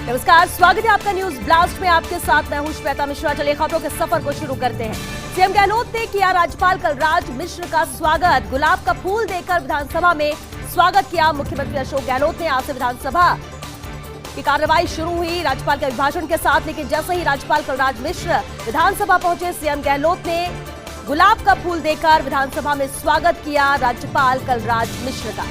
नमस्कार, स्वागत है आपका न्यूज ब्लास्ट में। आपके साथ मैं हूं श्वेता मिश्रा। चलिए खबरों के सफर को शुरू करते हैं। सीएम गहलोत ने किया राज्यपाल कलराज मिश्र का स्वागत। गुलाब का फूल देकर विधानसभा में स्वागत किया मुख्यमंत्री अशोक गहलोत ने। आज से विधानसभा की कार्रवाई शुरू हुई राज्यपाल के अभिभाषण के साथ, लेकिन जैसे ही राज्यपाल कलराज मिश्र विधानसभा पहुंचे, सीएम गहलोत ने गुलाब का फूल देकर विधानसभा में स्वागत किया राज्यपाल कलराज मिश्र का।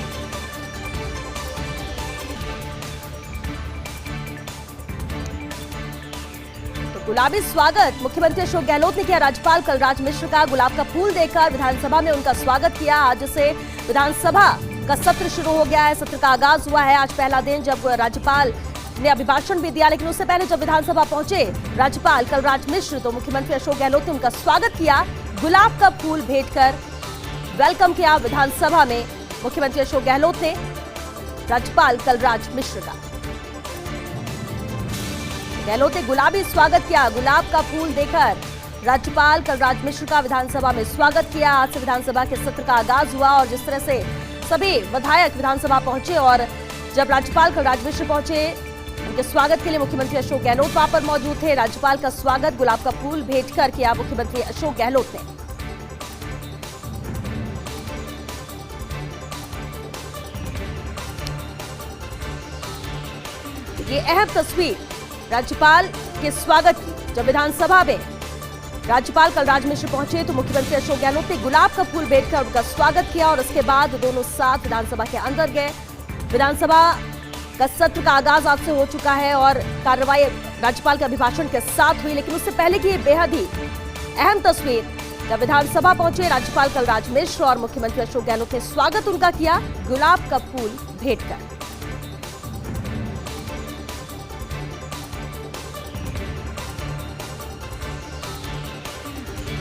गुलाबी स्वागत मुख्यमंत्री अशोक गहलोत ने किया राज्यपाल कलराज मिश्र का। गुलाब का फूल देकर विधानसभा में उनका स्वागत किया। आज से विधानसभा का सत्र शुरू हो गया है, सत्र का आगाज हुआ है। आज पहला दिन जब राज्यपाल ने अभिभाषण भी दिया, लेकिन उससे पहले जब विधानसभा पहुंचे राज्यपाल कलराज मिश्र तो मुख्यमंत्री अशोक गहलोत ने उनका स्वागत किया। गुलाब का फूल भेंट कर वेलकम किया विधानसभा में मुख्यमंत्री अशोक गहलोत ने राज्यपाल कलराज मिश्र का। गहलोत ने गुलाबी स्वागत किया। गुलाब का फूल देकर राज्यपाल कलराज मिश्र का विधानसभा में स्वागत किया। आज से विधानसभा के सत्र का आगाज हुआ और जिस तरह से सभी विधायक विधानसभा पहुंचे और जब राज्यपाल कलराज मिश्र पहुंचे उनके स्वागत के लिए मुख्यमंत्री अशोक गहलोत वहां पर मौजूद थे। राज्यपाल का स्वागत गुलाब का फूल भेंट कर किया मुख्यमंत्री अशोक गहलोत ने। ये अहम तस्वीर राज्यपाल के स्वागत की। जब विधानसभा में राज्यपाल कलराज मिश्र पहुंचे तो मुख्यमंत्री अशोक गहलोत ने गुलाब का फूल भेंट कर उनका स्वागत किया और उसके बाद दोनों साथ विधानसभा के अंदर गए। विधानसभा का सत्र का आगाज आज से हो चुका है और कार्रवाई राज्यपाल के अभिभाषण के साथ हुई, लेकिन उससे पहले की बेहद ही अहम तस्वीर जब विधानसभा पहुंचे राज्यपाल कलराज मिश्र और मुख्यमंत्री अशोक गहलोत ने स्वागत उनका किया गुलाब का फूल भेंट कर।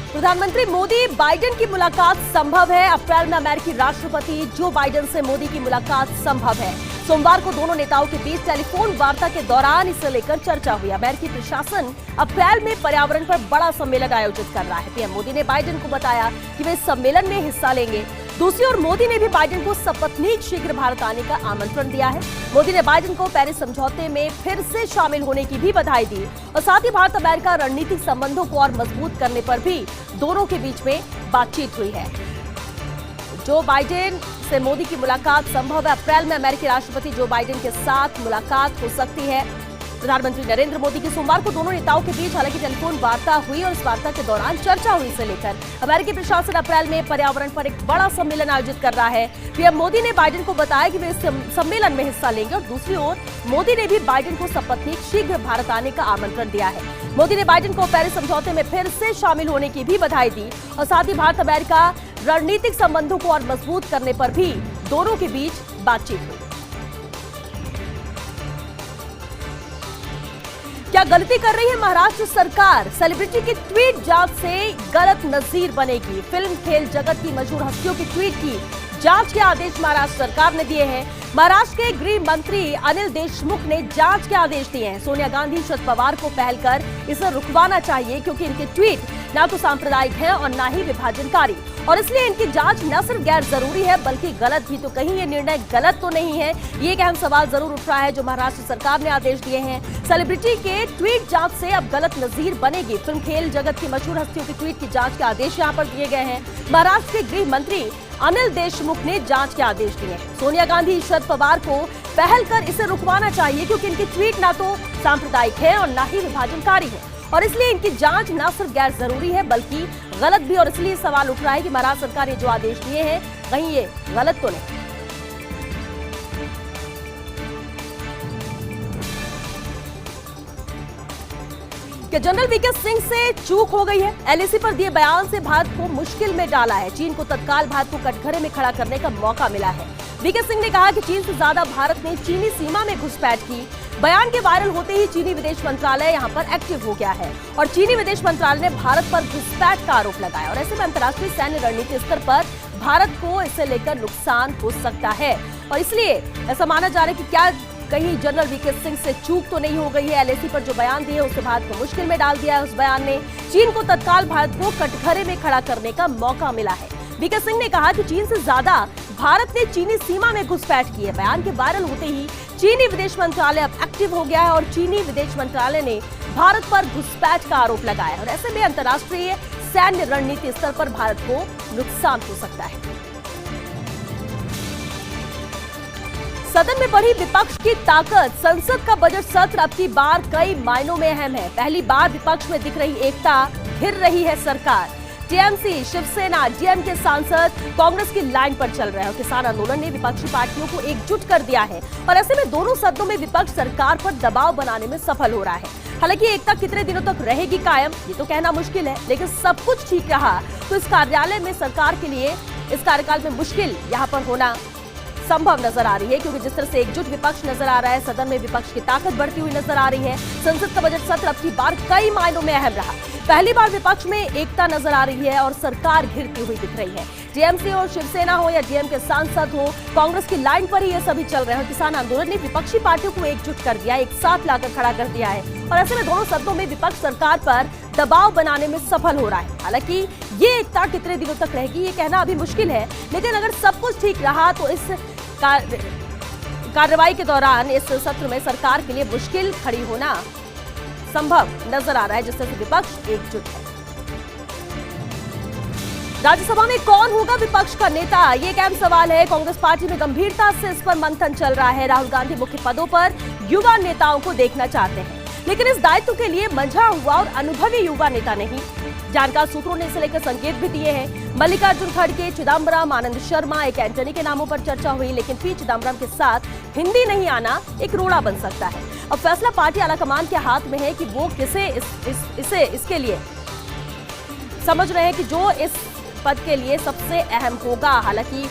प्रधानमंत्री मोदी बाइडेन की मुलाकात संभव है। अप्रैल में अमेरिकी राष्ट्रपति जो बाइडेन से मोदी की मुलाकात संभव है। सोमवार को दोनों नेताओं के बीच टेलीफोन वार्ता के दौरान इसे लेकर चर्चा हुई। अमेरिकी प्रशासन अप्रैल में पर्यावरण पर बड़ा सम्मेलन आयोजित कर रहा है। पीएम मोदी ने बाइडेन को बताया कि वे इस सम्मेलन में हिस्सा लेंगे। दूसरी ओर मोदी ने भी बाइडेन को सपत्नीक शीघ्र भारत आने का आमंत्रण दिया है। मोदी ने बाइडेन को पेरिस समझौते में फिर से शामिल होने की भी बधाई दी और साथ ही भारत अमेरिका रणनीतिक संबंधों को और मजबूत करने पर भी दोनों के बीच में बातचीत हुई है। जो बाइडेन से मोदी की मुलाकात संभव है। अप्रैल में अमेरिकी राष्ट्रपति जो बाइडेन के साथ मुलाकात हो सकती है। प्रधानमंत्री नरेंद्र मोदी की सोमवार को दोनों नेताओं के बीच हालांकि टेलीफोन वार्ता हुई और इस वार्ता के दौरान चर्चा हुई इसे लेकर। अमेरिकी प्रशासन अप्रैल में पर्यावरण पर एक बड़ा सम्मेलन आयोजित कर रहा है। पीएम मोदी ने बाइडेन को बताया कि वे इस सम्मेलन में हिस्सा लेंगे और दूसरी ओर मोदी ने भी बाइडेन को सपत्नीक शीघ्र भारत आने का आमंत्रण दिया है। मोदी ने बाइडेन को पेरिस समझौते में फिर से शामिल होने की भी बधाई दी और साथ ही भारत अमेरिका रणनीतिक संबंधों को और मजबूत करने पर भी दोनों के बीच बातचीत हुई। क्या गलती कर रही है महाराष्ट्र सरकार? सेलिब्रिटी की ट्वीट जांच से गलत नजीर बनेगी। फिल्म खेल जगत की मशहूर हस्तियों की ट्वीट की जांच के आदेश महाराष्ट्र सरकार ने दिए हैं। महाराष्ट्र के गृह मंत्री अनिल देशमुख ने जांच के आदेश दिए हैं। सोनिया गांधी, शरद पवार को पहल कर इसे रुकवाना चाहिए क्योंकि इनके ट्वीट ना तो सांप्रदायिक है और ना ही विभाजनकारी और इसलिए इनकी जांच न सिर्फ गैर जरूरी है बल्कि गलत भी। तो कहीं ये निर्णय गलत तो नहीं है? ये एक अहम सवाल जरूर उठ रहा है जो महाराष्ट्र सरकार ने आदेश दिए हैं। सेलिब्रिटी के ट्वीट जांच से अब गलत नजीर बनेगी। फिल्म खेल जगत की मशहूर हस्तियों की ट्वीट की जांच के आदेश यहाँ पर दिए गए हैं। महाराष्ट्र के गृह मंत्री अनिल देशमुख ने जांच के आदेश दिए। सोनिया गांधी, शरद पवार को पहल कर इसे रुकवाना चाहिए क्योंकि इनकी ट्वीट ना तो सांप्रदायिक है और ना ही विभाजनकारी है और इसलिए इनकी जांच न सिर्फ गैर जरूरी है बल्कि गलत भी। और इसलिए सवाल उठ रहा है कि महाराष्ट्र सरकार ने जो आदेश दिए हैं कहीं ये गलत तो नहीं। कि जनरल वीके सिंह से चूक हो गई है। एलएसी पर दिए बयान से भारत को मुश्किल में डाला है। चीन को तत्काल भारत को कटघरे में खड़ा करने का मौका मिला है। वीके सिंह ने कहा कि चीन से ज्यादा भारत ने चीनी सीमा में घुसपैठ की। बयान के वायरल होते ही चीनी विदेश मंत्रालय यहां पर एक्टिव हो गया है और चीनी विदेश मंत्रालय ने भारत पर घुसपैठ का आरोप लगाया और ऐसे में अंतर्राष्ट्रीय सैन्य रणनीति स्तर पर भारत को इसे लेकर नुकसान हो सकता है और इसलिए ऐसा माना जा रहा है कि क्या कहीं जनरल वीके सिंह से चूक तो नहीं हो गई है। एलएसी पर जो बयान दिए उससे भारत को मुश्किल में डाल दिया है। उस बयान ने चीन को तत्काल भारत को कटघरे में खड़ा करने का मौका मिला है। वीके सिंह ने कहा कि चीन से ज्यादा भारत ने चीनी सीमा में घुसपैठ की है। बयान के वायरल होते ही चीनी विदेश मंत्रालय अब एक्टिव हो गया है और चीनी विदेश मंत्रालय ने भारत पर घुसपैठ का आरोप लगाया है और ऐसे में अंतर्राष्ट्रीय सैन्य रणनीति स्तर पर भारत को नुकसान हो सकता है। सदन में बढ़ी विपक्ष की ताकत। संसद का बजट सत्र अब की बार कई मायनों में अहम है। पहली बार विपक्ष में दिख रही एकता, घिर रही है सरकार। टीएमसी, शिवसेना, डीएमके सांसद कांग्रेस की लाइन पर चल रहे हैं और किसान आंदोलन ने विपक्षी पार्टियों को एकजुट कर दिया है और ऐसे में दोनों सदनों में विपक्ष सरकार पर दबाव बनाने में सफल हो रहा है। हालांकि एकता कितने दिनों तक रहेगी कायम, ये तो कहना मुश्किल है, लेकिन सब कुछ ठीक रहा तो इस कार्यालय में सरकार के लिए इस कार्यकाल में मुश्किल यहाँ पर होना संभव नजर आ रही है, क्योंकि जिस तरह से एकजुट विपक्ष नजर आ रहा है, सदन में विपक्ष की ताकत बढ़ती हुई नजर आ रही है। संसद का बजट सत्र अब की बार कई मायनों में अहम रहा। पहली बार विपक्ष में एकता नजर आ रही है और सरकार घिरती हुई दिख रही है। टीएमसी हो, शिवसेना हो या डीएमके सांसद हो, कांग्रेस की लाइन पर ही ये सभी चल रहे हैं। किसान आंदोलन ने विपक्षी पार्टियों को एकजुट कर दिया, एक साथ लाकर खड़ा कर दिया है और ऐसे में दोनों सदनों में विपक्ष सरकार पर दबाव बनाने में सफल हो रहा है। हालांकि ये एकता कितने दिनों तक रहेगी ये कहना अभी मुश्किल है, लेकिन अगर सब कुछ ठीक रहा तो इस कार्रवाई के दौरान इस सत्र में सरकार के लिए मुश्किल खड़ी होना संभव नजर आ रहा है, जिससे विपक्ष एकजुट है। राज्यसभा में कौन होगा विपक्ष का नेता, ये एक अहम सवाल है। कांग्रेस पार्टी में गंभीरता से इस पर मंथन चल रहा है। राहुल गांधी मुख्य पदों पर युवा नेताओं को देखना चाहते हैं, लेकिन इस दायित्व के लिए मंझा हुआ और अनुभवी युवा नेता नहीं। जानकार सूत्रों ने इसे लेकर संकेत भी दिए हैं। मल्लिकार्जुन खड़गे, चिदम्बरम, आनंद शर्मा, एक एंटनी के नामों पर चर्चा हुई, लेकिन पी चिदम्बरम के साथ हिंदी नहीं आना एक रोड़ा बन सकता है। अब फैसला पार्टी आलाकमान के हाथ में है कि वो किसे इसके लिए समझ रहे हैं कि जो इस पद के लिए सबसे अहम होगा। हालांकि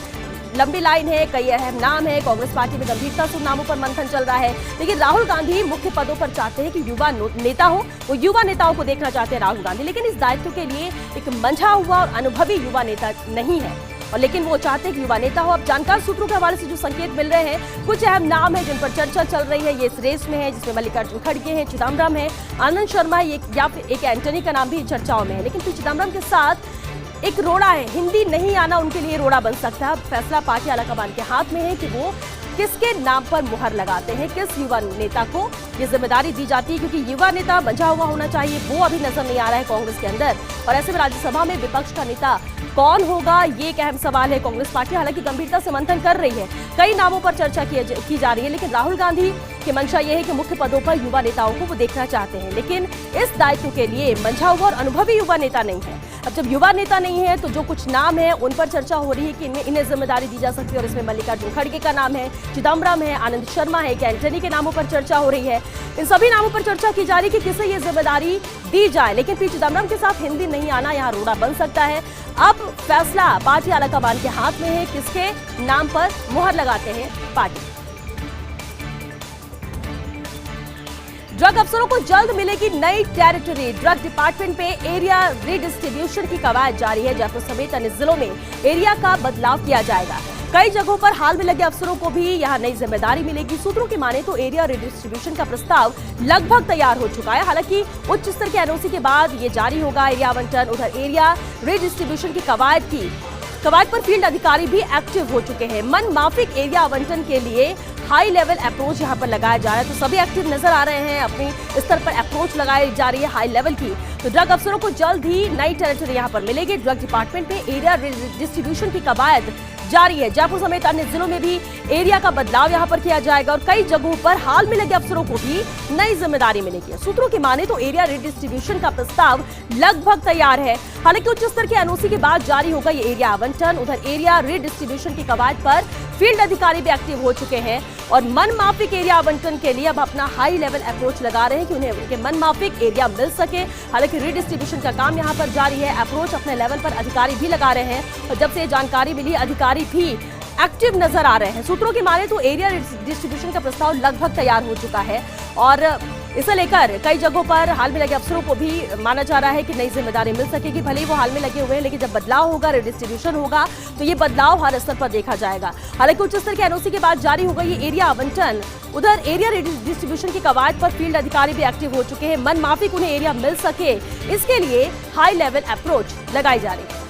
लंबी लाइन है, कई अहम नाम है। कांग्रेस पार्टी में गंभीरता से नामों पर मंथन चल रहा है, लेकिन राहुल गांधी मुख्य पदों पर चाहते हैं कि युवा नेता हो, वो युवा नेताओं को देखना चाहते हैं राहुल गांधी, लेकिन इस दायित्व के लिए एक मंझा हुआ और अनुभवी युवा नेता नहीं है और लेकिन वो चाहते हैं कि युवा नेता हो। अब जानकार सूत्रों के हवाले से जो संकेत मिल रहे हैं, कुछ अहम नाम है जिन पर चर्चा चल रही है। ये इस रेस में है जिसमें मल्लिकार्जुन खड़गे हैं, चिदम्बरम है, आनंद शर्मा है, या फिर एक एंटनी का नाम भी चर्चाओं में है, लेकिन पी चिदम्बरम के साथ एक रोड़ा है। हिंदी नहीं आना उनके लिए रोड़ा बन सकता है। फैसला पार्टी आलाकमान के हाथ में है कि वो किसके नाम पर मुहर लगाते हैं, किस युवा नेता को ये जिम्मेदारी दी जाती है, क्योंकि युवा नेता बंझा हुआ होना चाहिए, वो अभी नजर नहीं आ रहा है कांग्रेस के अंदर। और ऐसे में राज्यसभा में विपक्ष का नेता कौन होगा, ये एक अहम सवाल है। कांग्रेस पार्टी हालांकि गंभीरता से मंथन कर रही है, कई नामों पर चर्चा की जा रही है, लेकिन राहुल गांधी की मंशा ये है कि मुख्य पदों पर युवा नेताओं को वो देखना चाहते हैं, लेकिन इस दायित्व के लिए मंझा हुआ और अनुभवी युवा नेता नहीं है। अब जब युवा नेता नहीं है तो जो कुछ नाम है उन पर चर्चा हो रही है कि इन्हें जिम्मेदारी दी जा सकती है और इसमें मल्लिकार्जुन खड़गे का नाम है, चिदम्बरम है, आनंद शर्मा है, एंटनी के नामों पर चर्चा हो रही है। इन सभी नामों पर चर्चा की जा रही है कि किसे ये जिम्मेदारी दी जाए, लेकिन पी चिदम्बरम के साथ हिंदी नहीं आना यहाँ रोड़ा बन सकता है। अब फैसला पार्टी आलाकमान के हाथ में है, किसके नाम पर मुहर लगाते हैं पार्टी। ड्रग अफसरों को जल्द मिलेगी नई टेरिटरी। ड्रग डिपार्टमेंट पे एरिया रीडिस्ट्रीब्यूशन की कवायद जारी है। जयपुर समेत अन्य जिलों में एरिया का बदलाव किया जाएगा। कई जगहों पर हाल में लगे अफसरों को भी यहां नई जिम्मेदारी मिलेगी। सूत्रों की माने तो एरिया रीडिस्ट्रीब्यूशन का प्रस्ताव लगभग तैयार हो चुका है। हालांकि उच्च स्तर के एनओसी के बाद ये जारी होगा एरिया आवंटन। उधर एरिया रीडिस्ट्रीब्यूशन की कवायद पर फील्ड अधिकारी भी एक्टिव हो चुके हैं। मन माफिक एरिया आवंटन के लिए हाई लेवल अप्रोच यहां पर लगाया जा रहा है, तो सभी एक्टिव नजर आ रहे हैं। अपनी स्तर पर अप्रोच लगाई जा रही है हाई लेवल की। तो ड्रग अफसरों को जल्द ही नई टेरिटरी यहां पर मिलेगी। ड्रग डिपार्टमेंट में एरिया डिस्ट्रीब्यूशन की कवायद जारी है। जयपुर समेत अन्य जिलों में भी एरिया का बदलाव यहां पर किया जाएगा और कई जगहों पर हाल में लगे अफसरों को भी नई जिम्मेदारी मिलेगी। सूत्रों की माने तो एरिया रीडिस्ट्रीब्यूशन का प्रस्ताव लगभग तैयार है। हालांकि उच्च स्तर के एनओसी के बाद जारी होगा ये एरिया आवंटन। उधर एरिया रीडिस्ट्रीब्यूशन की कवायद पर फील्ड अधिकारी भी एक्टिव हो चुके हैं और मन माफिक एरिया आवंटन के लिए अब अपना हाई लेवल अप्रोच लगा रहे हैं कि उन्हें उनके मन माफिक एरिया मिल सके। हालांकि रीडिस्ट्रीब्यूशन का काम यहां पर जारी है। अप्रोच अपने लेवल पर अधिकारी भी लगा रहे हैं और जब से जानकारी मिली अधिकारी भी एक्टिव नजर आ रहे हैं। सूत्रों की माने तो एरिया डिस्ट्रीब्यूशन का प्रस्ताव लगभग तैयार हो चुका है और इसे लेकर कई जगहों पर हाल में लगे अफसरों को भी माना जा रहा है कि नई जिम्मेदारी मिल सकेगी। भले ही वो हाल में लगे हुए हैं, लेकिन जब बदलाव होगा, रिडिस्ट्रीब्यूशन होगा, तो ये बदलाव हर स्तर पर देखा जाएगा। हालांकि उच्च स्तर के एनओसी के बाद जारी होगा ये एरिया आवंटन। उधर एरिया डिस्ट्रीब्यूशन की कवायद पर फील्ड अधिकारी भी एक्टिव हो चुके हैं। मन माफिक उन्हें एरिया मिल सके, इसके लिए हाई लेवल अप्रोच लगाई जा रही है।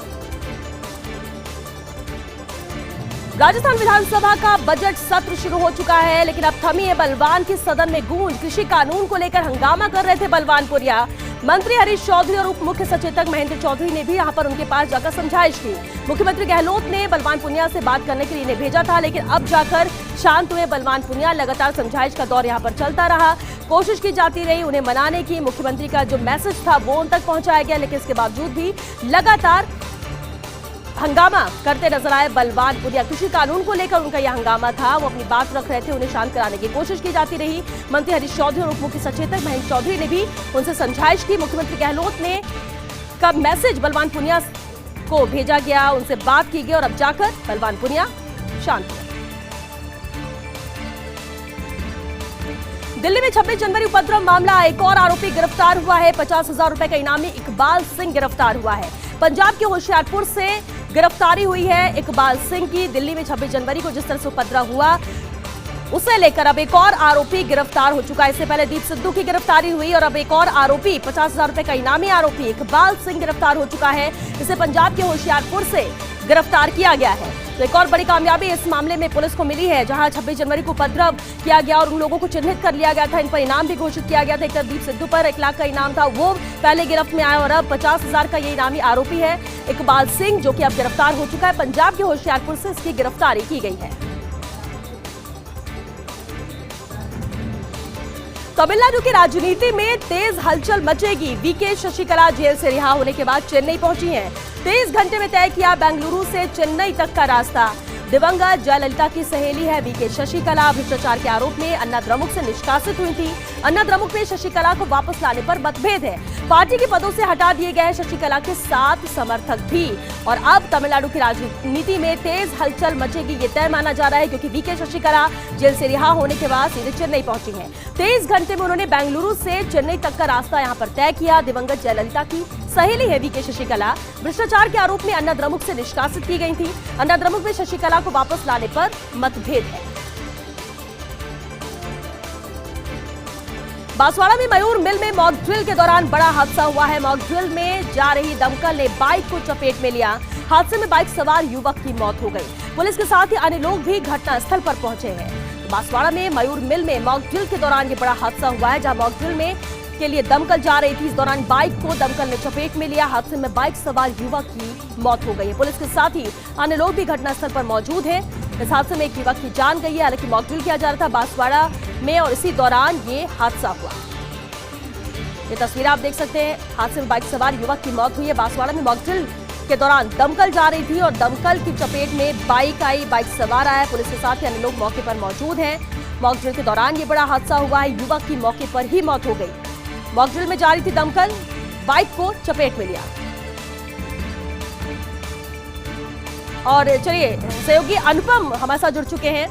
राजस्थान विधानसभा का बजट सत्र शुरू हो चुका है, लेकिन अब थमी है बलवान की सदन में गूंज। कृषि कानून को लेकर हंगामा कर रहे थे बलवानपुरिया। मंत्री हरीश चौधरी और उप मुख्य सचेतक महेंद्र चौधरी ने भी यहां पर उनके पास जाकर समझाइश की। मुख्यमंत्री गहलोत ने बलवानपुरिया से बात करने के लिए इन्हें भेजा था, लेकिन अब जाकर शांत हुए बलवानपुरिया। लगातार समझाइश का दौर यहां पर चलता रहा, कोशिश की जाती रही उन्हें मनाने की। मुख्यमंत्री का जो मैसेज था वो उन तक पहुंचाया गया, लेकिन इसके बावजूद भी लगातार हंगामा करते नजर आए बलवानपुरिया। कृषि कानून को लेकर उनका यह हंगामा था, वो अपनी बात रख रहे थे, उन्हें शांत कराने की कोशिश की जाती रही। मंत्री हरीश चौधरी और उप मुख्य सचेतक महेंद्र चौधरी ने भी उनसे समझाइश की। मुख्यमंत्री गहलोत ने का मैसेज बलवानपुरिया को भेजा गया, उनसे बात की गई और अब जाकर बलवानपुरिया शांत हुए। दिल्ली में 26 जनवरी उपद्रव मामला, एक और आरोपी गिरफ्तार हुआ है। 50,000 रुपए का इनामी इकबाल सिंह गिरफ्तार हुआ है। पंजाब के होशियारपुर से गिरफ्तारी हुई है इकबाल सिंह की। दिल्ली में 26 जनवरी को जिस तरह से उपद्रव हुआ उसे लेकर अब एक और आरोपी गिरफ्तार हो चुका है। इससे पहले दीप सिद्धू की गिरफ्तारी हुई और अब एक और आरोपी 50,000 रुपए का इनामी आरोपी इकबाल सिंह गिरफ्तार हो चुका है। इसे पंजाब के होशियारपुर से गिरफ्तार किया गया है। तो एक और बड़ी कामयाबी इस मामले में पुलिस को मिली है, जहां 26 जनवरी को उपद्रव किया गया और उन लोगों को चिन्हित कर लिया गया था। इन पर इनाम भी घोषित किया गया था। एक तरफ दीप सिद्धू पर 1 लाख का इनाम था, वो पहले गिरफ्त में आया और अब 50,000 का ये इनामी आरोपी है इकबाल सिंह, जो कि अब गिरफ्तार हो चुका है। पंजाब के होशियारपुर से इसकी गिरफ्तारी की गई है। तमिलनाडु की राजनीति में तेज हलचल मचेगी। वीके शशिकला जेल से रिहा होने के बाद चेन्नई पहुंची हैं। 23 घंटे में तय किया बेंगलुरु से चेन्नई तक का रास्ता। दिवंगत जयललिता की सहेली है वीके शशिकला। भ्रष्टाचार के आरोप में अन्ना द्रमुक से निष्कासित हुई थी। अन्ना द्रमुक में शशिकला को वापस लाने पर मतभेद है। पार्टी के पदों से हटा दिए गए शशिकला के 7 समर्थक भी। और अब तमिलनाडु की राजनीति में तेज हलचल मचेगी, ये तय माना जा रहा है, क्योंकि वीके शशिकला जेल से रिहा होने के बाद सीधे चेन्नई पहुंची हैं। 23 घंटे में उन्होंने बेंगलुरु से चेन्नई तक का रास्ता यहां पर तय किया। दिवंगत जयललिता की सहेली है वीके शशिकला। भ्रष्टाचार के आरोप में अन्ना द्रमुक से निष्कासित की गई थी। अन्ना द्रमुक में शशिकला को वापस लाने पर मतभेद है। बांसवाड़ा में मयूर मिल में मॉक ड्रिल के दौरान बड़ा हादसा हुआ है। मॉक ड्रिल में जा रही दमकल ने बाइक को चपेट में लिया। हादसे में बाइक सवार युवक की मौत हो गई। पुलिस के साथ ही अन्य लोग भी घटनास्थल पर पहुंचे हैं। बांसवाड़ा में मयूर मिल में मॉक ड्रिल के दौरान ये बड़ा हादसा हुआ है, जहां मॉक ड्रिल में के लिए दमकल जा रही थी। इस दौरान बाइक को दमकल ने चपेट में लिया। हादसे में बाइक सवार युवक की मौत हो गई है। पुलिस के साथ ही अन्य लोग भी घटनास्थल पर मौजूद हैं। इस हादसे में एक युवक की जान गई है। हालांकि मॉक ड्रिल किया जा रहा था बांसवाड़ा में और इसी दौरान ये हादसा हुआ। ये तस्वीर आप देख सकते हैं। हादसे में बाइक सवार युवक की मौत हुई है। बांसवाड़ा में मॉक ड्रिल के दौरान दमकल जा रही थी और दमकल की चपेट में बाइक आई, बाइक सवार आया। पुलिस के साथ ही अन्य लोग मौके पर मौजूद हैं। मॉक ड्रिल के दौरान ये बड़ा हादसा हुआ है। युवक की मौके पर ही मौत हो गई। मॉक ड्रिल में जा रही थी दमकल, बाइक को चपेट में लिया। और चलिए सहयोगी अनुपम हमारे साथ जुड़ चुके हैं।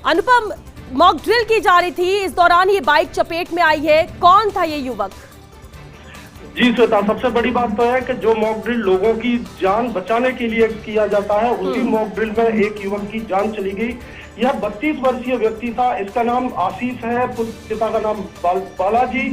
अनुपम, मॉक ड्रिल की जा रही थी, इस दौरान ये बाइक चपेट में आई है, कौन था ये युवक? जी श्वेता, सबसे बड़ी बात तो है कि जो मॉक ड्रिल लोगों की जान बचाने के लिए किया जाता है, उसी मॉक ड्रिल में एक युवक की जान चली गई। यह 32 वर्षीय व्यक्ति था। इसका नाम आशीष है, पिता का नाम बालाजी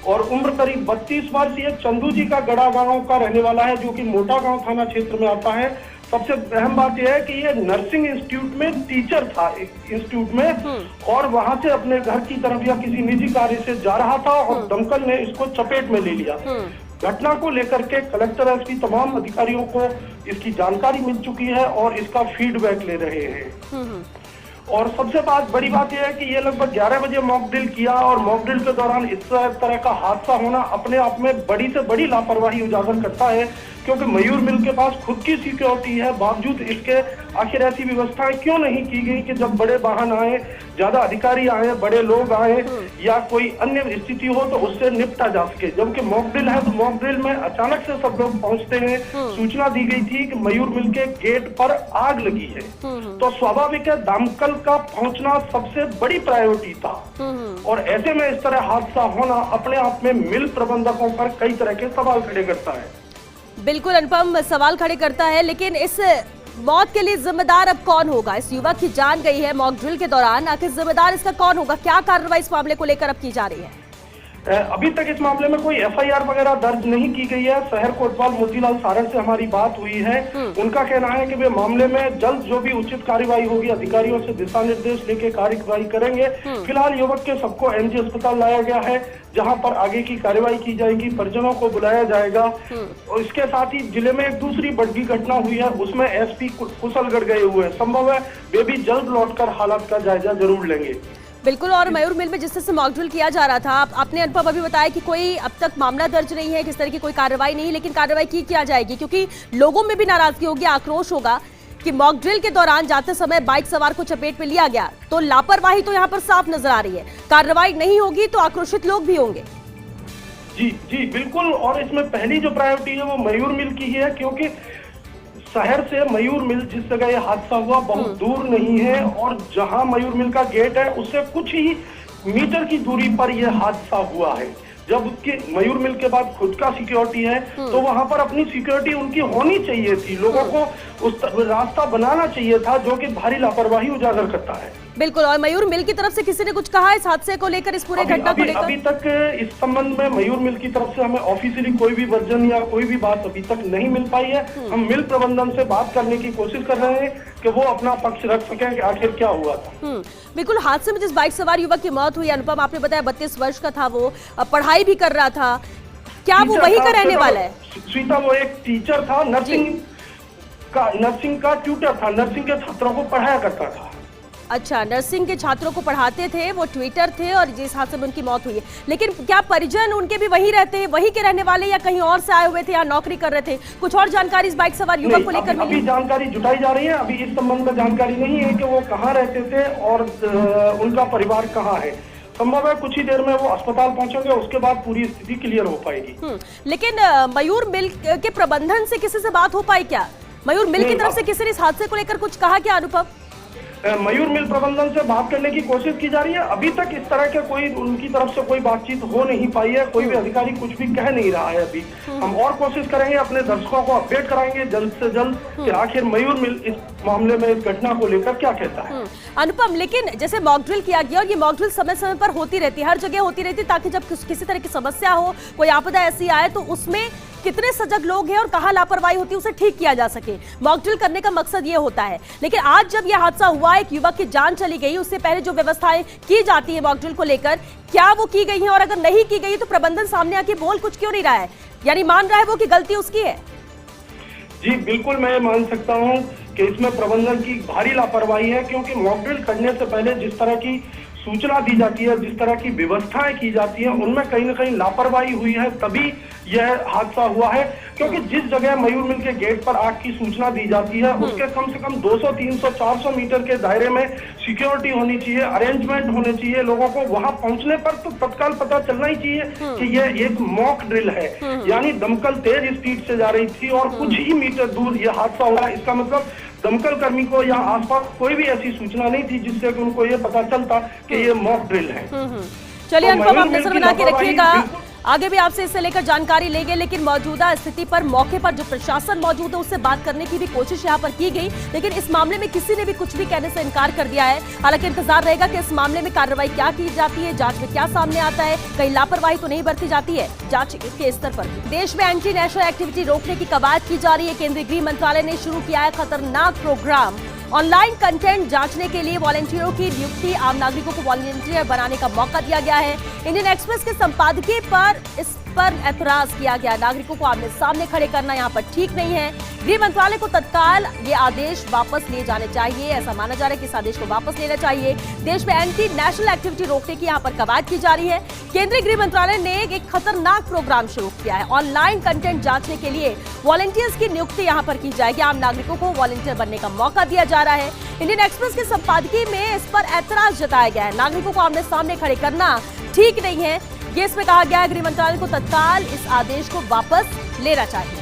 और उम्र करीब 32 वर्षीय। चंदू जी का गड़ा गांव का रहने वाला है, जो कि मोटा गांव थाना क्षेत्र में आता है। सबसे अहम बात यह है कि ये नर्सिंग इंस्टीट्यूट में टीचर था, इंस्टीट्यूट में, और वहां से अपने घर की तरफ या किसी निजी कार्य से जा रहा था और दमकल ने इसको चपेट में ले लिया। घटना को लेकर के कलेक्टर एसपी तमाम अधिकारियों को इसकी जानकारी मिल चुकी है और इसका फीडबैक ले रहे हैं। और सबसे बड़ी बात यह है कि ये लगभग 11 बजे मॉक ड्रिल किया और मॉक ड्रिल के दौरान इस तरह का हादसा होना अपने आप में बड़ी से बड़ी लापरवाही उजागर करता है, क्योंकि मयूर मिल के पास खुद की सिक्योरिटी है। बावजूद इसके आखिर ऐसी व्यवस्थाएं क्यों नहीं की गई कि जब बड़े वाहन आए, ज्यादा अधिकारी आए, बड़े लोग आए या कोई अन्य स्थिति हो तो उससे निपटा जा सके। जबकि मॉक ड्रिल है तो मॉक ड्रिल में अचानक से सब लोग पहुंचते हैं। सूचना दी गई थी कि मयूर मिल के गेट पर आग लगी है, तो स्वाभाविक है दमकल का पहुंचना सबसे बड़ी प्रायोरिटी था। और ऐसे में इस तरह हादसा होना अपने आप में मिल प्रबंधकों पर कई तरह के सवाल खड़े करता है। बिल्कुल अनुपम, सवाल खड़े करता है, लेकिन इस मौत के लिए जिम्मेदार अब कौन होगा? इस युवक की जान गई है मॉक ड्रिल के दौरान, आखिर जिम्मेदार इसका कौन होगा? क्या कार्रवाई इस मामले को लेकर अब की जा रही है? अभी तक इस मामले में कोई एफआईआर वगैरह दर्ज नहीं की गई है। शहर कोतवाल मोतीलाल सारण से हमारी बात हुई है। उनका कहना है कि वे मामले में जल्द जो भी उचित कार्यवाही होगी अधिकारियों से दिशा निर्देश लेके कार्यवाही करेंगे। फिलहाल युवक के सबको एमजी अस्पताल लाया गया है, जहां पर आगे की कार्यवाही की जाएगी, परिजनों को बुलाया जाएगा। और इसके साथ ही जिले में एक दूसरी बड़ी घटना हुई है, उसमें एसपी कुशलगढ़ गए हुए हैं। संभव है वे भी जल्द लौटकर हालात का जायजा जरूर लेंगे। बिल्कुल। और मयूर मिल में जिस तरह से मॉक ड्रिल किया जा रहा था, आपने अनुपम अभी बताया कि कोई अब तक मामला दर्ज नहीं है, किस तरह की कोई कार्रवाई नहीं, लेकिन कार्रवाई की किया जाएगी क्योंकि लोगों में भी नाराजगी होगी, आक्रोश होगा कि मॉक ड्रिल के दौरान जाते समय बाइक सवार को चपेट में लिया गया, तो लापरवाही तो यहाँ पर साफ नजर आ रही है। कार्रवाई नहीं होगी तो आक्रोशित लोग भी होंगे। जी बिल्कुल। और इसमें पहली जो प्रायोरिटी है वो मयूर मिल की है, क्योंकि शहर से मयूर मिल जिस जगह ये हादसा हुआ बहुत दूर नहीं है, और जहां मयूर मिल का गेट है उससे कुछ ही मीटर की दूरी पर यह हादसा हुआ है। जब उसके मयूर मिल के बाद खुद का सिक्योरिटी है तो वहां पर अपनी सिक्योरिटी उनकी होनी चाहिए थी। लोगों को उस रास्ता बनाना चाहिए था, जो कि भारी लापरवाही उजागर करता है। बिल्कुल। और मयूर मिल की तरफ से किसी ने कुछ कहा इस हादसे को लेकर, इस पूरे घटना को लेकर? अभी तक इस संबंध में मयूर मिल की तरफ से हमें ऑफिशियली कोई भी वर्जन या कोई भी बात अभी तक नहीं मिल पाई है। हम मिल प्रबंधन से बात करने की कोशिश कर रहे हैं कि वो अपना पक्ष रख सकें कि आखिर क्या हुआ था। बिल्कुल। हादसे में जिस बाइक सवार युवक की मौत हुई, अनुपम आपने बताया 32 वर्ष का था, वो पढ़ाई भी कर रहा था, क्या वो वहीं का रहने वाला है? श्वेता, वो एक टीचर था, नर्सिंग का ट्यूटर था, नर्सिंग के छात्रों को पढ़ाया करता था। अच्छा, नर्सिंग के छात्रों को पढ़ाते थे, वो ट्विटर थे और जिस हादसे में उनकी मौत हुई है। लेकिन क्या परिजन उनके भी वहीं रहते हैं, वहीं के रहने वाले, या कहीं और से आए हुए थे, या नौकरी कर रहे थे? कुछ और जानकारी इस बाइक सवार युवक को लेकर मिली? अभी जानकारी जुटाई जा रही है। अभी इस संबंध में जानकारी नहीं है कि वो कहाँ रहते थे और उनका परिवार कहाँ है। संभव है कुछ ही देर में वो अस्पताल पहुंचेंगे, उसके बाद पूरी स्थिति क्लियर हो पाएगी। लेकिन मयूर मिल के प्रबंधन से किसी से बात हो पाई क्या? मयूर मिल की तरफ से किसी ने इस हादसे को लेकर कुछ कहा क्या अनुपम? मयूर मिल प्रबंधन से बात करने की कोशिश की जा रही है। अभी तक इस तरह के कोई उनकी तरफ से कोई बातचीत हो नहीं पाई है, कोई भी अधिकारी कुछ भी कह नहीं रहा है। अभी हम और कोशिश करेंगे, अपने दर्शकों को अपडेट कराएंगे जल्द से जल्द कि आखिर मयूर मिल इस मामले में, इस घटना को लेकर क्या कहता है। अनुपम, लेकिन जैसे मॉक ड्रिल किया गया और ये मॉक ड्रिल समय समय पर होती रहती है, हर जगह होती रहती है, ताकि जब किसी तरह की समस्या हो, कोई आपदा ऐसी आए तो उसमें कितने सजग लोग हैं और कहां लापरवाही होती है उसे ठीक किया जा सके। मॉक ड्रिल करने का मकसद ये होता है। लेकिन आज जब यह हादसा हुआ, एक युवक की जान चली गई, उससे पहले जो व्यवस्थाएं की जाती है मॉक ड्रिल को लेकर, क्या वो की गई हैं? और अगर नहीं की गई तो प्रबंधन सामने आके बोल कुछ क्यों नहीं रहा है? यानी मान रहा है वो कि गलती उसकी है? जी बिल्कुल, मैं मान सकता हूँ कि इसमें प्रबंधन की भारी लापरवाही है, क्योंकि मॉक ड्रिल करने से पहले जिस तरह की सूचना दी जाती है, जिस तरह की व्यवस्थाएं की जाती हैं, उनमें कहीं ना कहीं लापरवाही हुई है, तभी यह हादसा हुआ है। क्योंकि जिस जगह मयूर मिल के गेट पर आग की सूचना दी जाती है, उसके कम से कम 200, 300, 400 मीटर के दायरे में सिक्योरिटी होनी चाहिए, अरेंजमेंट होने चाहिए। लोगों को वहां पहुंचने पर तो तत्काल पता चलना ही चाहिए कि यह एक मॉक ड्रिल है। यानी दमकल तेज स्पीड से जा रही थी और कुछ ही मीटर दूर यह हादसा हुआ। इसका मतलब दमकल कर्मी को या आसपास कोई भी ऐसी सूचना नहीं थी जिससे कि उनको ये पता चलता कि ये मॉक ड्रिल है। चलिए अनुपम, आप नजर बना के रखिएगा, आगे भी आपसे इससे लेकर जानकारी लेंगे। लेकिन मौजूदा स्थिति पर मौके पर जो प्रशासन मौजूद है उससे बात करने की भी कोशिश यहाँ पर की गई, लेकिन इस मामले में किसी ने भी कुछ भी कहने से इनकार कर दिया है। हालांकि इंतजार रहेगा कि इस मामले में कार्रवाई क्या की जाती है, जांच में क्या सामने आता है, कहीं लापरवाही तो नहीं बरती जाती है जांच के स्तर पर। देश में एंटी नेशनल एक्टिविटी रोकने की कवायद की जा रही है। केंद्रीय गृह मंत्रालय ने शुरू किया है खतरनाक प्रोग्राम। ऑनलाइन कंटेंट जांचने के लिए वॉलंटियरों की नियुक्ति, आम नागरिकों को वॉलंटियर बनाने का मौका दिया गया है। इंडियन एक्सप्रेस के संपादकीय पर इस पर ऐतराज किया गया। नागरिकों को आमने सामने खड़े करना यहाँ पर ठीक नहीं है। गृह मंत्रालय को तत्काल ये आदेश वापस लिए जाने चाहिए। ऐसा माना जा रहा है कि इस आदेश को वापस लेना चाहिए। देश में एंटी नेशनल एक्टिविटी रोकने की यहाँ पर कवायद की जा रही है। केंद्रीय गृह मंत्रालय ने एक खतरनाक प्रोग्राम शुरू किया है। ऑनलाइन कंटेंट जांचने के लिए वॉलंटियर्स की नियुक्ति यहाँ पर की जाएगी। आम नागरिकों को वॉलंटियर बनने का मौका दिया जा रहा है। इंडियन एक्सप्रेस के संपादकीय में इस पर ऐतराज जताया गया है। नागरिकों को आमने सामने खड़े करना ठीक नहीं है, ये इसमें कहा गया है। गृह मंत्रालय को तत्काल इस आदेश को वापस लेना चाहिए।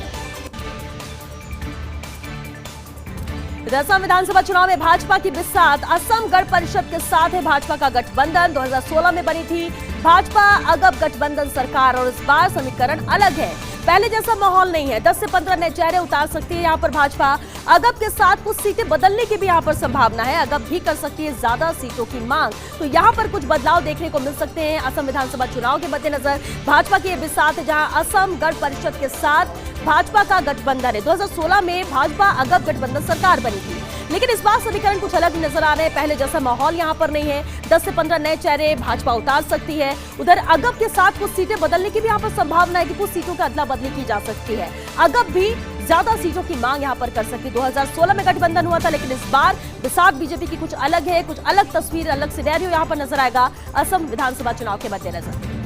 असम विधानसभा चुनाव में भाजपा की बिसात असम गण परिषद के साथ है। भाजपा का गठबंधन 2016 में बनी थी। भाजपा अगप गठबंधन सरकार और इस बार समीकरण अलग है। पहले जैसा माहौल नहीं है। 10 से 15 नए चेहरे उतार सकती है यहाँ पर भाजपा। अगप के साथ कुछ सीटें बदलने की भी यहाँ पर संभावना है। अगप भी कर सकती है ज्यादा सीटों की मांग, तो यहाँ पर कुछ बदलाव देखने को मिल सकते हैं। असम विधानसभा चुनाव के मद्देनजर भाजपा की यह बिसात है, जहाँ असम गण परिषद के साथ भाजपा का गठबंधन है। 2016 में भाजपा अगप गठबंधन सरकार बनी थी, लेकिन इस बार समीकरण कुछ अलग नजर आ रहे हैं। पहले जैसा माहौल यहाँ पर नहीं है। 10 से 15 नए चेहरे भाजपा उतार सकती है। उधर अगप के साथ कुछ सीटें बदलने की भी यहाँ पर संभावना है कि कुछ सीटों का अदला बदली की जा सकती है। अगप भी ज्यादा सीटों की मांग यहाँ पर कर सकती है। 2016 में गठबंधन हुआ था, लेकिन इस बार बिसात बीजेपी की कुछ अलग है। कुछ अलग तस्वीर, अलग सिनेरियो यहाँ पर नजर आएगा असम विधानसभा चुनाव के मद्देनजर।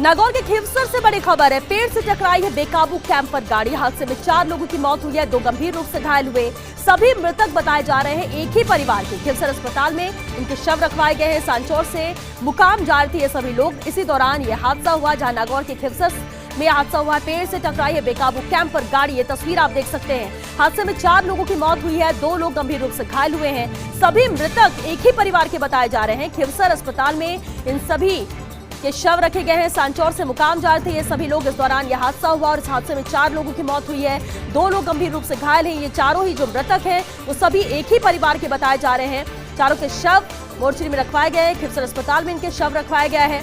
नागौर के खिवसर से बड़ी खबर है। पेड़ से टकराई है बेकाबू कैंपर गाड़ी। हादसे में 4 लोगों की मौत हुई है, 2 गंभीर रूप से घायल हुए। सभी मृतक बताए जा रहे हैं एक ही परिवार के। खिवसर अस्पताल में इनके शव रखवाए गए हैं। सांचौर से मुकाम जा रहे थे ये सभी लोग। इसी दौरान ये हादसा हुआ, जहां नागौर के खिवसर में हादसा हुआ। पेड़ से टकराई है बेकाबू कैंपर गाड़ी। ये तस्वीर आप देख सकते हैं। हादसे में 4 लोगों की मौत हुई है, 2 लोग गंभीर रूप से घायल हुए हैं। सभी मृतक एक ही परिवार के बताए जा रहे हैं। खिवसर अस्पताल में इन सभी के शव रखे गए हैं। सांचौर से मुकाम जा रहे थे ये सभी लोग। इस दौरान यह हादसा हुआ और इस हादसे में 4 लोगों की मौत हुई है, 2 लोग गंभीर रूप से घायल हैं। ये चारों ही जो मृतक हैं वो सभी एक ही परिवार के बताए जा रहे हैं। चारों के शव मोर्चरी में रखवाए गए हैं। खिवसर अस्पताल में इनके शव रखवाया गया है।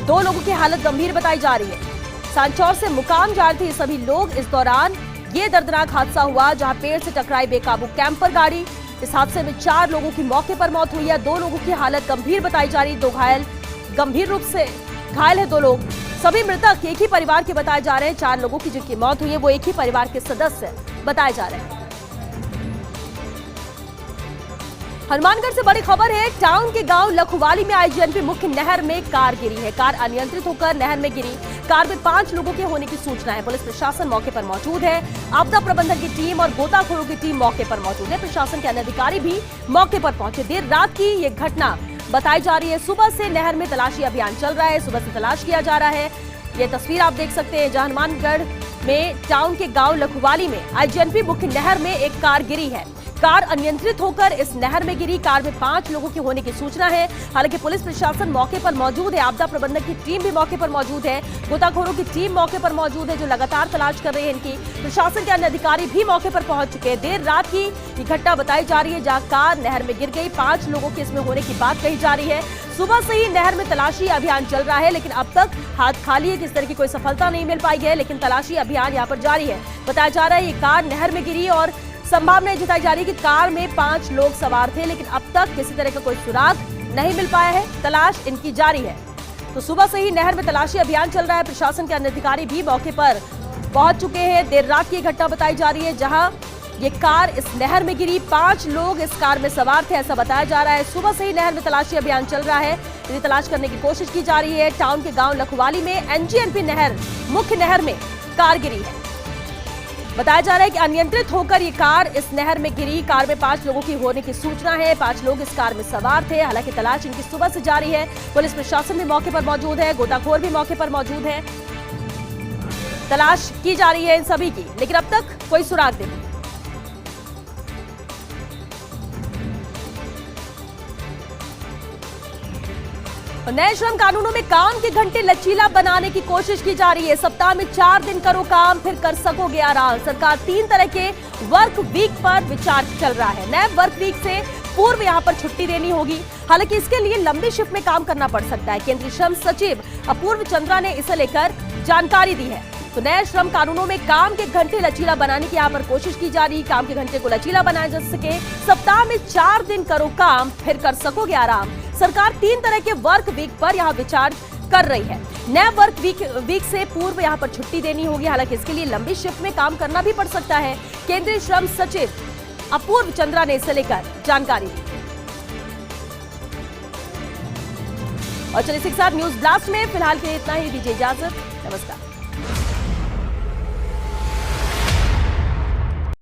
2 लोगों की हालत गंभीर बताई जा रही है। सांचौर से मुकाम जा रहे थे ये सभी लोग। इस दौरान ये दर्दनाक हादसा हुआ, जहां पेड़ से टकराई बेकाबू कैंपर गाड़ी। इस हादसे में 4 लोगों की मौके पर मौत हुई है, 2 लोगों की हालत गंभीर बताई जा रही है, 2 घायल गंभीर रूप से घायल है 2 लोग। सभी मृतक एक ही परिवार के बताए जा रहे हैं। 4 लोगों की जिनकी मौत हुई है वो एक ही परिवार के सदस्य बताए जा रहे हैं। हनुमानगढ़ से बड़ी खबर है। टाउन के गांव लखवाली में आईजीएनपी मुख्य नहर में कार गिरी है। कार अनियंत्रित होकर नहर में गिरी। कार में 5 लोगों के होने की सूचना है। पुलिस प्रशासन मौके पर मौजूद है। आपदा प्रबंधन की टीम और गोताखोरों की टीम मौके पर मौजूद है। प्रशासन के अन्य अधिकारी भी मौके पर पहुंचे। देर रात की ये घटना बताई जा रही है। सुबह से नहर में तलाशी अभियान चल रहा है। सुबह से तलाश किया जा रहा है। ये तस्वीर आप देख सकते हैं, जहां हनुमानगढ़ में टाउन के गांव लखवाली में आईजीएनपी मुख्य नहर में एक कार गिरी है। कार अनियंत्रित होकर इस नहर में गिरी। कार में 5 लोगों के होने की सूचना है। हालांकि पुलिस प्रशासन मौके पर मौजूद है। आपदा प्रबंधन की टीम भी मौके पर मौजूद है। गोताखोरों की टीम मौके पर मौजूद है, जो लगातार तलाश कर रही है इनकी। प्रशासन के अन्य अधिकारी भी मौके पर पहुंच चुके हैं। देर रात की ये घटना बताई जा रही है, जहां कार नहर में गिर गई। 5 लोगों के इसमें होने की बात कही जा रही है। सुबह से ही नहर में तलाशी अभियान चल रहा है, लेकिन अब तक हाथ खाली है। किस तरह की कोई सफलता नहीं मिल पाई है, लेकिन तलाशी अभियान यहाँ पर जारी है। बताया जा रहा है ये कार नहर में गिरी और संभावना जताई जा रही है कि कार में 5 लोग सवार थे, लेकिन अब तक किसी तरह का कोई सुराग नहीं मिल पाया है। तलाश इनकी जारी है। तो सुबह से ही नहर में तलाशी अभियान चल रहा है। प्रशासन के अन्य अधिकारी भी मौके पर पहुंच चुके हैं। देर रात की घटना बताई जा रही है, जहां ये कार इस नहर में गिरी। 5 लोग इस कार में सवार थे, ऐसा बताया जा रहा है। सुबह से ही नहर में तलाशी अभियान चल रहा है। इन्हें तलाश करने की कोशिश की जा रही है। टाउन के गांव लखवाली में एनजीएनपी नहर मुख्य नहर में कार गिरी है। बताया जा रहा है कि अनियंत्रित होकर ये कार इस नहर में गिरी। कार में 5 लोगों की होने की सूचना है। 5 लोग इस कार में सवार थे। हालांकि तलाश इनकी सुबह से जारी है। पुलिस प्रशासन भी मौके पर मौजूद है। गोताखोर भी मौके पर मौजूद है। तलाश की जा रही है इन सभी की, लेकिन अब तक कोई सुराग नहीं। नए श्रम कानूनों में काम के घंटे लचीला बनाने की कोशिश की जा रही है। सप्ताह में 4 दिन करो काम, फिर कर सकोगे आराम। सरकार 3 तरह के वर्क वीक पर विचार चल रहा है। नए वर्क वीक से पूर्व यहां पर छुट्टी देनी होगी। हालांकि इसके लिए लंबी शिफ्ट में काम करना पड़ सकता है। केंद्रीय श्रम सचिव अपूर्व चंद्रा ने इसे लेकर जानकारी दी है। तो नए श्रम कानूनों में काम के घंटे लचीला बनाने की यहाँ पर कोशिश की जा रही है। काम के घंटे को लचीला बनाया जा सके। सप्ताह में 4 दिन करो काम, फिर कर सकोगे आराम। सरकार 3 तरह के वर्क वीक पर यहाँ विचार कर रही है। नए वर्क वीक से पूर्व यहाँ पर छुट्टी देनी होगी। हालांकि इसके लिए लंबी शिफ्ट में काम करना भी पड़ सकता है। केंद्रीय श्रम सचिव अपूर्व चंद्रा ने इसे लेकर जानकारी दी। और चलिए इसी के साथ न्यूज ब्लास्ट में फिलहाल के लिए इतना ही। दीजिए इजाजत। नमस्कार।